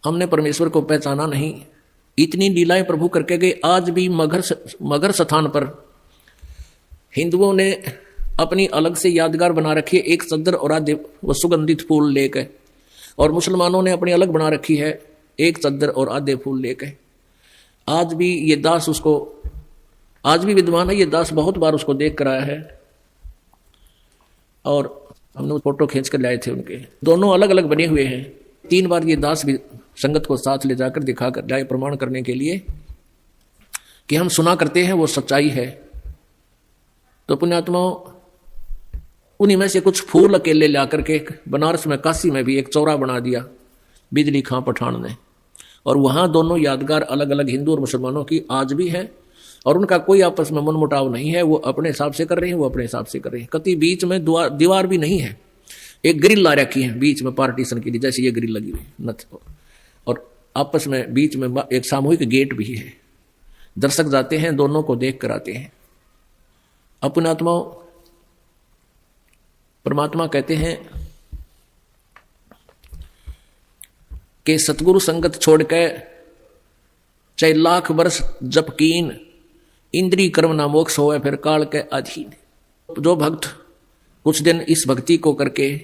हमने परमेश्वर को पहचाना नहीं। इतनी लीलाएं प्रभु करके गए। आज भी मगर स्थान पर हिंदुओं ने अपनी अलग से यादगार बना रखी है, एक चद्दर और आधे वो सुगंधित फूल लेकर, और मुसलमानों ने अपनी अलग बना रखी है, एक चद्दर और आधे फूल लेकर। आज भी ये दास उसको, आज भी विद्वान है ये दास, बहुत बार उसको देख कर आया है, और हमने फोटो खींच कर लाए थे उनके। दोनों अलग अलग बने हुए हैं। 3 बार ये दास भी संगत को साथ ले जाकर दिखा कर लाए, प्रमाण करने के लिए कि हम सुना करते हैं वो सच्चाई है। तो पुण्यात्माओं, उन्हीं में से कुछ फूल अकेले ला करके बनारस में, काशी में भी एक चौरा बना दिया बिजली खां पठान ने, और वहां दोनों यादगार अलग अलग हिंदू और मुसलमानों की आज भी है, और उनका कोई आपस में मनमुटाव नहीं है। वो अपने हिसाब से कर रहे हैं, वो अपने हिसाब से कर रहे हैं। कति बीच में दीवार भी नहीं है, एक ग्रिल ला रखी है बीच में पार्टीशन के लिए, जैसे ये ग्रिल लगी हुई, और आपस में बीच में एक सामूहिक गेट भी है। दर्शक जाते हैं, दोनों को देख कर आते हैं। अपने आत्माओं, परमात्मा कहते हैं कि सतगुरु संगत छोड़ के चाहे लाख वर्ष जप कीन, इंद्री कर्म ना मोक्ष होवे फिर काल के अधीन। जो भक्त कुछ दिन इस भक्ति को करके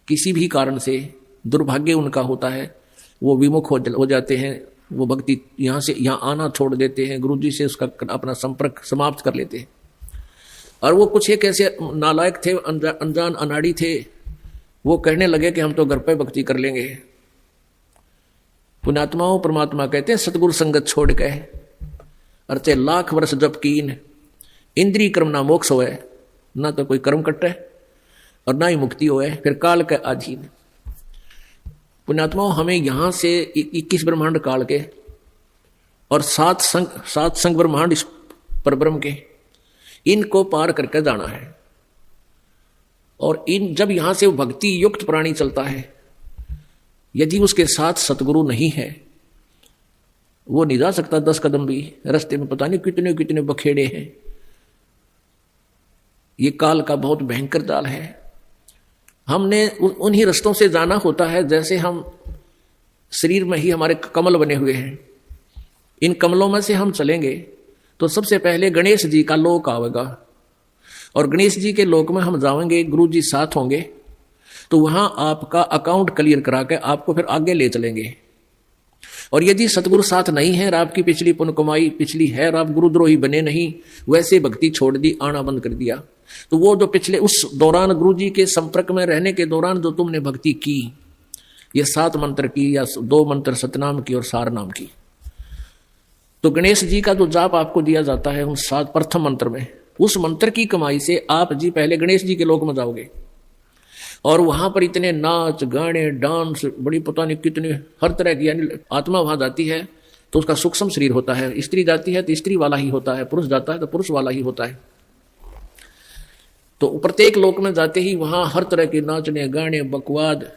किसी भी कारण से दुर्भाग्य उनका होता है, वो विमुख हो जाते हैं, वो भक्ति यहाँ से यहाँ आना छोड़ देते हैं, गुरु जी से उसका अपना संपर्क समाप्त कर लेते हैं। और वो कुछ एक ऐसे नालायक थे, अनजान अनाड़ी थे, वो कहने लगे कि हम तो घर पे भक्ति कर लेंगे। पुण्यात्माओं, परमात्मा कहते हैं सतगुरु संगत छोड़ के अर्चे लाख वर्ष जप कीन, इंद्री कर्म ना मोक्ष होए, ना तो कोई कर्म कटे और ना ही मुक्ति होए फिर काल के अधीन। पुण्यात्माओं, हमें यहां से 21 ब्रह्मांड काल के और 7 संग ब्रह्मांड इस परब्रह्म के, इनको पार करके जाना है। और जब यहां से भक्ति युक्त प्राणी चलता है, यदि उसके साथ सतगुरु नहीं है, वो नहीं जा सकता 10 कदम भी। रास्ते में पता नहीं कितने कितने बखेड़े हैं। ये काल का बहुत भयंकर जाल है। हमने उन्हीं रास्तों से जाना होता है, जैसे हम शरीर में ही हमारे कमल बने हुए हैं, इन कमलों में से हम चलेंगे तो सबसे पहले गणेश जी का लोक आवेगा, और गणेश जी के लोक में हम जाएंगे, गुरु जी साथ होंगे, तो वहां आपका अकाउंट क्लियर करा के आपको फिर आगे ले चलेंगे। और यदि सतगुरु साथ नहीं है और आपकी पिछली पुण्य कमाई पिछली है और आप गुरुद्रोही बने नहीं, वैसे भक्ति छोड़ दी, आना बंद कर दिया, तो वो जो पिछले उस दौरान गुरु जी के संपर्क में रहने के दौरान जो तुमने भक्ति की, ये 7 मंत्र की या 2 मंत्र सतनाम की और सार नाम की, तो गणेश जी का जो जाप आपको दिया जाता है उन 7 प्रथम मंत्र में, उस मंत्र की कमाई से आप जी पहले गणेश जी के लोक में जाओगे। और वहां पर इतने नाच गाने डांस, बड़ी पता नहीं कितने हर तरह की, यानी आत्मा वहां जाती है तो उसका सूक्ष्म शरीर होता है, स्त्री जाती है तो स्त्री वाला ही होता है, पुरुष जाता है तो पुरुष वाला ही होता है। तो प्रत्येक लोक में जाते ही वहां हर तरह के नाचने गाने बकवाद,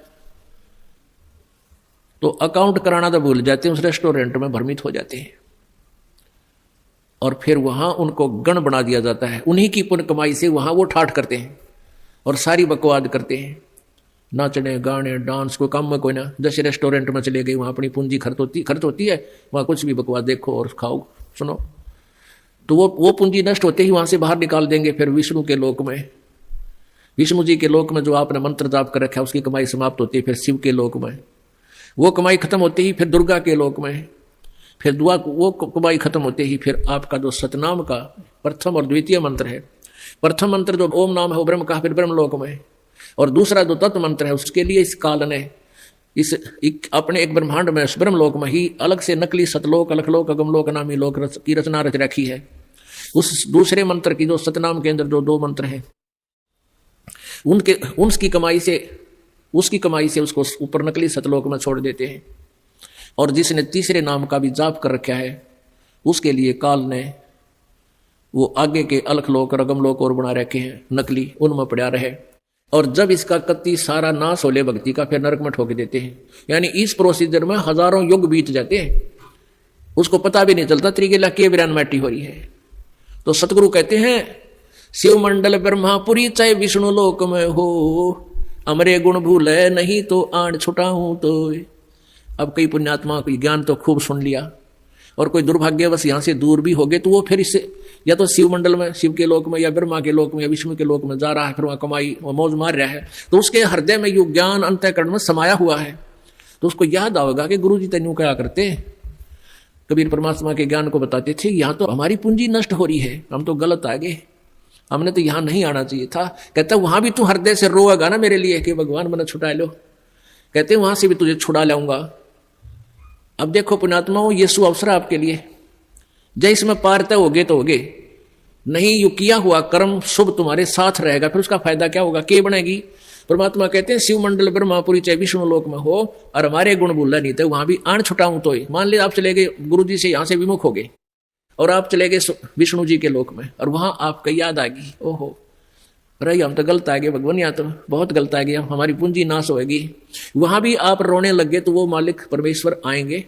तो अकाउंट कराना तो भूल जाते हैं, उस रेस्टोरेंट में भ्रमित हो जाते हैं। और फिर वहां उनको गण बना दिया जाता है, उन्हीं की पुण्य कमाई से वहां वो ठाठ करते हैं और सारी बकवाद करते हैं, नाचने गाने डांस, को काम में कोई ना। जैसे रेस्टोरेंट में चले गए, वहां अपनी पूंजी खर्च होती है, वहां कुछ भी बकवाद देखो और खाओ सुनो, तो वो पूंजी नष्ट होते ही वहां से बाहर निकाल देंगे। फिर विष्णु के लोक में, विष्णु जी के लोक में जो आपने मंत्र जाप कर रखा है उसकी कमाई समाप्त होती है। फिर शिव के लोक में वो कमाई खत्म होती ही फिर दुर्गा के लोक में, फिर वो कमाई खत्म होते ही फिर आपका जो सतनाम का प्रथम और द्वितीय मंत्र है, प्रथम मंत्र जो ओम नाम है वो ब्रह्म का, फिर ब्रह्म लोक में, और दूसरा जो तत्व मंत्र है उसके लिए इस काल ने अपने एक ब्रह्मांड में ब्रह्म लोक में ही अलग से नकली सतलोक अलखलोक अगमलोक नामी लोक की रचना रच रखी है। उस दूसरे मंत्र की जो सतनाम के अंदर जो 2 मंत्र हैं, उसकी कमाई से उसको ऊपर नकली सतलोक में छोड़ देते हैं। और जिसने तीसरे नाम का भी जाप कर रखा है उसके लिए काल ने वो आगे के अलखलोक और अगमलोक और बना रखे हैं नकली, उनमें पड़ा रहे। और जब इसका कत्ती सारा नाश हो ले भक्ति का, फिर नरक में ठोक देते हैं। यानी इस प्रोसीजर में हजारों युग बीत जाते हैं, उसको पता भी नहीं चलता त्रिगेला के विरान मैटी हो रही है। तो सतगुरु कहते हैं शिव मंडल ब्रह्मापुरी चाहे विष्णु लोक में हो, अमरे गुण भूले नहीं तो आण छुटाऊं तो। अब कई पुण्यात्मा को ज्ञान तो खूब सुन लिया, और कोई दुर्भाग्यवश यहाँ से दूर भी हो गए तो वो फिर इससे या तो शिव मंडल में, शिव के लोक में, या ब्रह्मा के लोक में, या विष्णु के लोक में जा रहा है, फिर वहाँ कमाई वो मौज मार रहा है। तो उसके हृदय में यो ज्ञान अंतःकरण में समाया हुआ है, तो उसको याद आएगा कि गुरु जी तेन्यू क्या करते। कबीर परमात्मा के ज्ञान को बताते थे, यहाँ तो हमारी पूंजी नष्ट हो रही है, हम तो गलत आ गए, हमने तो यहाँ नहीं आना चाहिए था। कहता वहां भी तू हृदय से रोएगा ना मेरे लिए कि भगवान मैंने छुड़ा लो, कहते वहां से भी तुझे छुड़ा लाऊंगा। अब देखो पुण्यात्माओं, ये सुअवसर आपके लिए, जय इसमें पारते होगे तो होगे, नहीं यू किया हुआ कर्म शुभ तुम्हारे साथ रहेगा, फिर उसका फायदा क्या होगा, के बनेगी। परमात्मा कहते हैं शिव मंडल ब्रह्मापुरी चाहे विष्णु लोक में हो और हमारे गुण भूला नहीं थे, वहां भी आण छुटाऊं तो ही। मान लिया आप चले गए गुरु जी से, यहां से विमुख हो गए और आप चले गए विष्णु जी के लोक में, और वहां आपको याद आ गई, ओहो रही हम तो गलत आ गए भगवान, यहाँ तो बहुत गलत आ गया, हमारी पूंजी नाश होगी। वहां भी आप रोने लग गए तो वो मालिक परमेश्वर आएंगे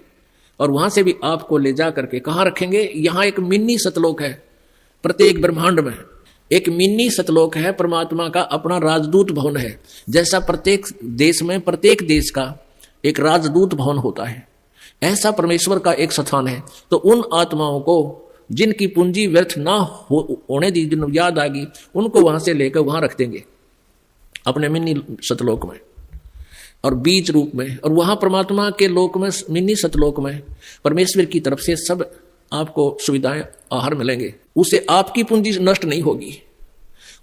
और वहां से भी आपको ले जा करके कहाँ रखेंगे। यहाँ एक मिनी सतलोक है, प्रत्येक ब्रह्मांड में एक मिनी सतलोक है, परमात्मा का अपना राजदूत भवन है। जैसा प्रत्येक देश में प्रत्येक देश का एक राजदूत भवन होता है, ऐसा परमेश्वर का एक स्थान है। तो उन आत्माओं को जिनकी पूंजी व्यर्थ ना होने दी, जिन याद आ गई, उनको वहां से लेकर वहां रख देंगे अपने मिनी सतलोक में और बीज रूप में। और वहां परमात्मा के लोक में, मिनी सतलोक में परमेश्वर की तरफ से सब आपको सुविधाएं आहार मिलेंगे, उससे आपकी पूंजी नष्ट नहीं होगी।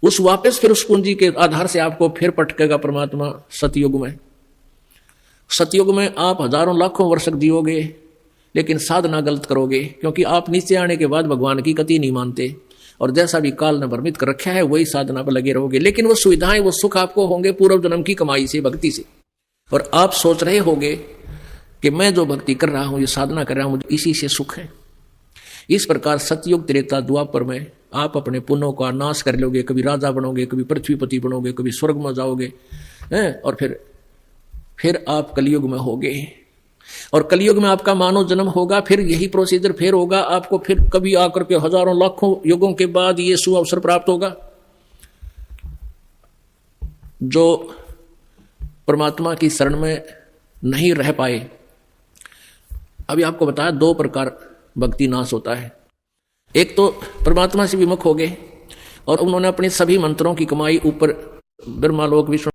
उस वापस फिर उस पूंजी के आधार से आपको फिर पटकेगा परमात्मा सतयुग में। सतयुग में आप हजारों लाखों वर्ष जियोगे, लेकिन साधना गलत करोगे, क्योंकि आप नीचे आने के बाद भगवान की कति नहीं मानते, और जैसा भी काल ने भ्रमित कर रखा है वही साधना पर लगे रहोगे। लेकिन वो सुविधाएं, वो सुख आपको होंगे पूर्व जन्म की कमाई से, भक्ति से। और आप सोच रहे होगे कि मैं जो भक्ति कर रहा हूं, ये साधना कर रहा हूं, मुझे इसी से सुख है। इस प्रकार सतयुग त्रेता द्वापर में आप अपने पुण्यों का नाश कर लोगे, कभी राजा बनोगे, कभी पृथ्वीपति बनोगे, कभी स्वर्ग में जाओगे, और फिर आप कलयुग में होगे। और कलयुग में आपका मानव जन्म होगा, फिर यही प्रोसीजर फिर होगा, आपको फिर कभी आकर के हजारों लाखों युगों के बाद ये सुअवसर प्राप्त होगा। जो परमात्मा की शरण में नहीं रह पाए, अभी आपको बताया दो प्रकार भक्ति नाश होता है। एक तो परमात्मा से विमुख हो गए और उन्होंने अपने सभी मंत्रों की कमाई ऊपर ब्रह्मालोक विष्णु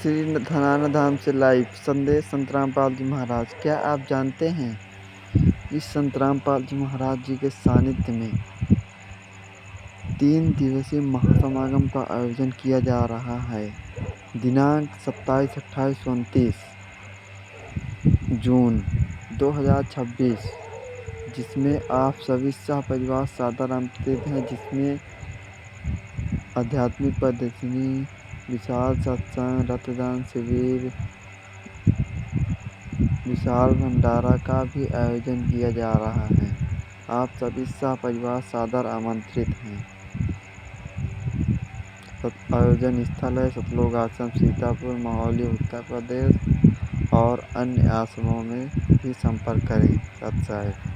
श्री धनाना धाम से लाइव संदेश संत रामपाल जी महाराज। क्या आप जानते हैं इस संत रामपाल जी महाराज जी के सानिध्य में 3 दिवसीय महासमागम का आयोजन किया जा रहा है। दिनांक 27, 28, 29 जून 2026, जिसमें आप सभी सहपरिवार सादर आमंत्रित हैं। जिसमें आध्यात्मिक प्रदर्शनी, विशाल सत्संग, रक्तदान शिविर, विशाल भंडारा का भी आयोजन किया जा रहा है। आप सभी सहपरिवार सादर आमंत्रित हैं। आयोजन स्थल है सतलोक आश्रम, सीतापुर, महौली, उत्तर प्रदेश। और अन्य आश्रमों में भी संपर्क करें। सत साहिब।